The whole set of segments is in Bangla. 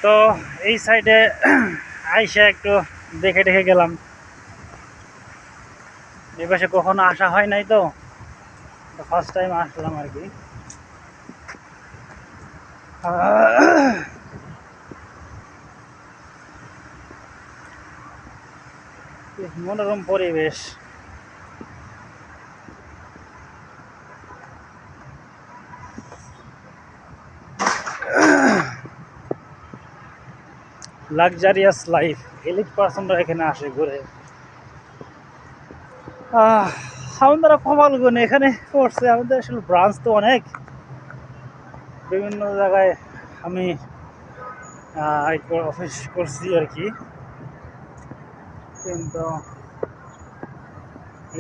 তো এই সাইডে আইসা একটু দেখে দেখে গেলাম। এই পাশে কখনো আসা হয় নাই, তো ফার্স্ট টাইম আসলাম আর কি। মনোরম পরিবেশ। লাক্সারিয়াস লাইফ, এলিট পার্সনরা এখানে আসে ঘুরে। আমাদের কমাল গুণ এখানে করছে, আমাদের আসলে ব্রাঞ্চ তো অনেক, বিভিন্ন জায়গায় আমি অফিস করছি আর কি, কিন্তু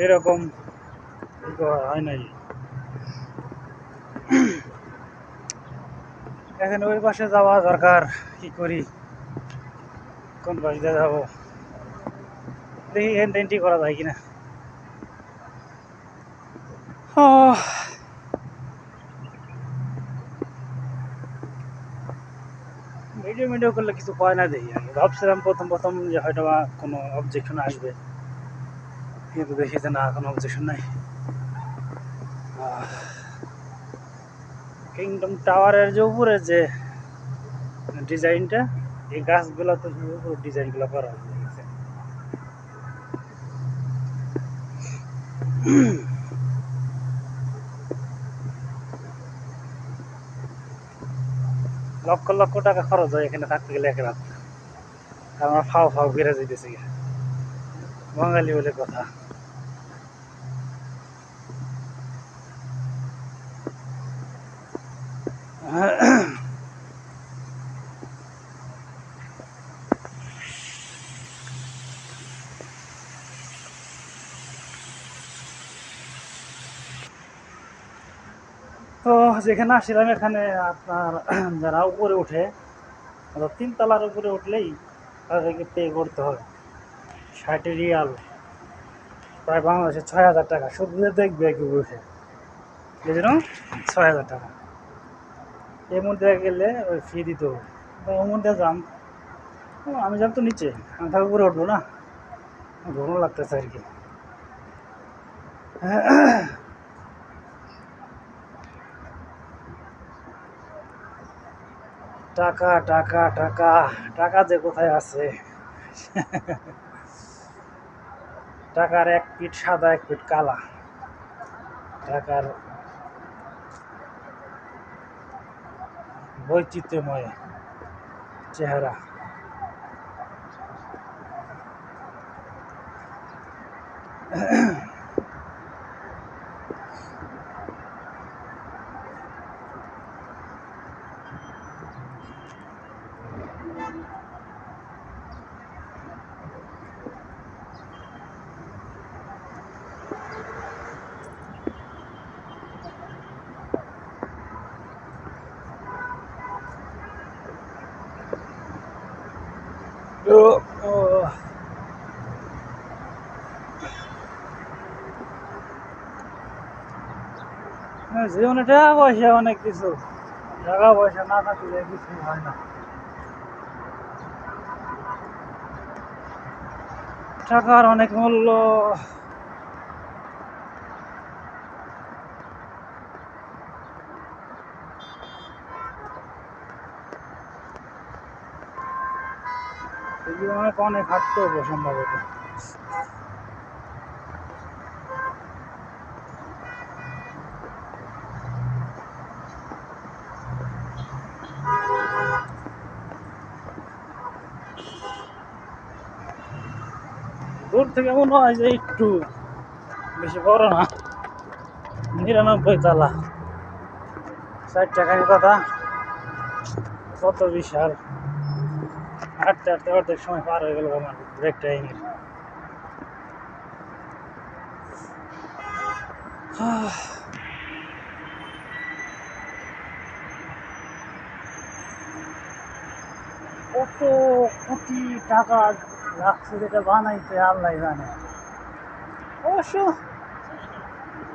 এরকম হয় নাই। এখানে ওই পাশে যাওয়া দরকার, কি করি, কোন পাশ দিয়ে যাবো, দেখি এন্ট্রি করা যায় কিনা। ভিডিও করলে কিছু পায় না, দেখি আমি ভাবছিলাম প্রথম যে হয়তো বা কোনো অবজেকশন আসবে, কিন্তু দেখি যে না, কোনো অবজেকশন নাই। কিংডম টাওয়ারের যে উপরে যে ডিজাইনটা, এই গাছগুলো তো উপরে ডিজাইনগুলো করা হয়ে গেছে। লক্ষ লক্ষ টাকা খরচ হয় এখানে থাকতে গেলে এক রাত। আমার ফাও ফাও বেড়ে যেতেছে বাঙালি বলে কথা। তো যেখানে আসছিলাম এখানে আপনার যারা উপরে উঠে, তিনতলার উপরে উঠলেই তাদেরকে পে করতে হবে 60 রিয়াল, প্রায় বাংলাদেশে 6,000 টাকা। শুধু দেখবে কি উঠে, এই জন্য 6,000 টাকা। এর মধ্যে গেলে ওই ফি দিতে হবে। ওর মধ্যে যান, আমি যাম তো নিচে, আমি তার উপরে উঠবো না, ঘুমো লাগতেছে আর কি। টাকা টাকা টাকা, টাকা যে কোথায় আছে। টাকার এক পিঠ সাদা, এক পিঠ কালা। টাকার বৈচিত্র্যময় চেহারা। জীবনে টাকা পয়সা অনেক কিছু, টাকা পয়সা না থাকলে কিছু হয় না। টাকার অনেক মূল্য। অনেক অনেক হাঁটতে হবে সম্ভবত। দূর থেকে মনে হয় যে একটু বেশি বড় না, 99 তালা, 60 টাকার কথা, কত বিশাল। হাঁটতে হাঁটতে অর্ধেক সময় পার হয়ে গেল আমার ব্রেক টাইমের। কত কোটি টাকা লাগছে যেটা বানাইতে, আল্লাহ জানে। অবশ্য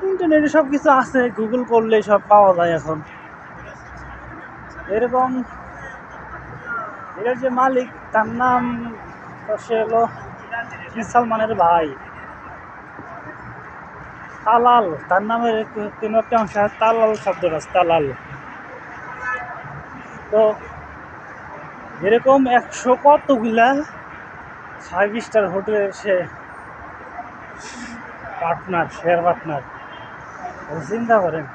ইন্টারনেটে সব কিছু আছে, গুগল করলে সব পাওয়া যায় এখন। এরকম এটার যে মালিক তার নাম তো সে হলো সালমানের ভাই তালাল, তার নামের কোনো একটা অংশ তালাল শব্দটা আছে, তালাল। তো এরকম 100 কতগুলা 5 স্টার হোটেলের সে পার্টনার, শেয়ার পার্টনার। চিন্তা করেন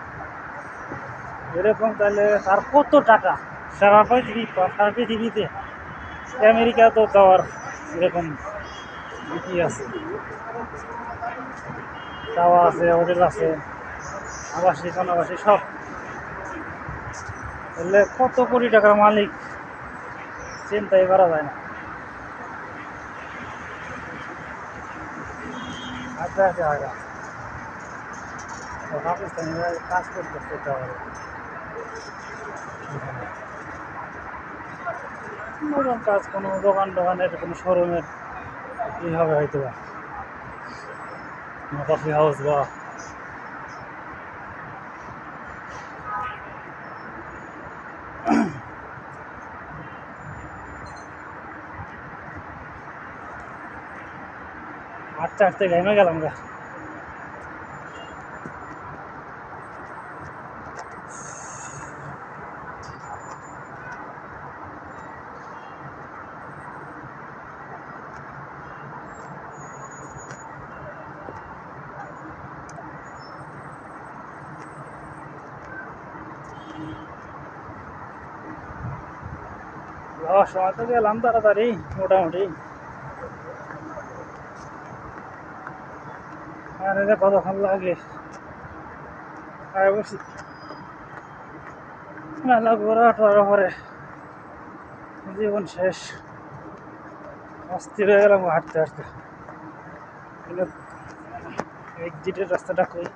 এরকম, তাহলে তার কত টাকা সারা পৃথিবীতে। আমেরিকা তো যাওয়ার এরকম কি আছে, টাওয়া আছে, হোটেল আছে, আবাসিক অনাবাসিক সব। তাহলে কত কোটি টাকার মালিক চিন্তাই করা যায় না। আচ্ছা আচ্ছা আচ্ছা, পাকিস্তানিরা কাজ করতেছে টাওয়ারে, নতুন কাজ কোনো দোকানের কোনো শোরুমের ই হবে হয়তো বা কফি হাউস বা হাঁটতে হাঁটতে ঘেমে গেলাম গা। যাওয়ার সময় তো গেলাম তাড়াতাড়ি মোটামুটি, আর এটা কতক্ষণ লাগে বসি মেলা ঘোরা টোরার পরে জীবন শেষ, অস্থির হয়ে গেলাম হাঁটতে হাঁটতে। এক্সিটের রাস্তাটা কই?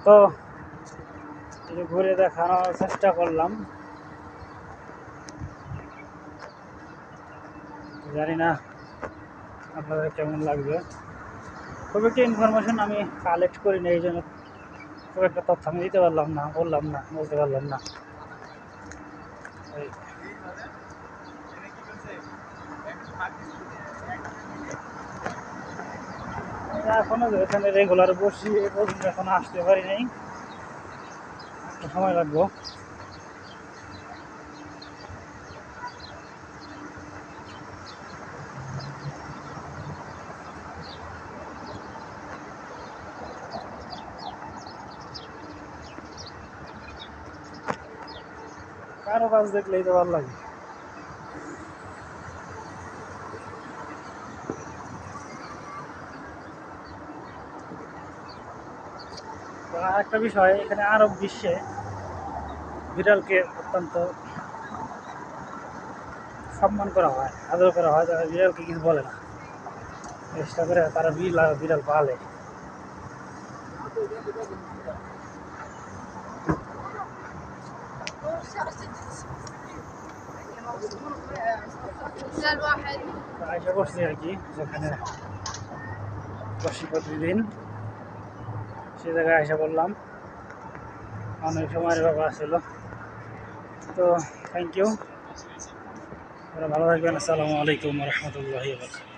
তো একটু ঘুরে দেখানোর চেষ্টা করলাম, জানি না আপনাদের কেমন লাগবে। খুব একটা ইনফরমেশন আমি কালেক্ট করি না, এই জন্য খুব একটা তথ্য আমি দিতে পারলাম না, বলতে পারলাম না। এখনো এখানে রেগুলার বসি, এ পর্যন্ত এখনো আসতে পারি নাই, একটু সময় লাগবো। কারো কাজ দেখলেই তো ভালো লাগে। একটা বিষয়, এখানে আরব বিশ্বে বিড়ালকে অত্যন্ত সম্মান করা হয়, আদর করা হয়, তারা বিড়ালকে কিছু বলে না, চেষ্টা করে তারা বিড়াল পালে। আশা করছি আর কি, যেখানে বসি প্রতিদিন সে জায়গায় আশা করলাম, অনেক সময়ের ব্যাপার ছিল। তো থ্যাংক ইউ, ভালো থাকবেন। আসসালামু আলাইকুম রহমতুল্লাহি ওয়া বারাকাতুহু।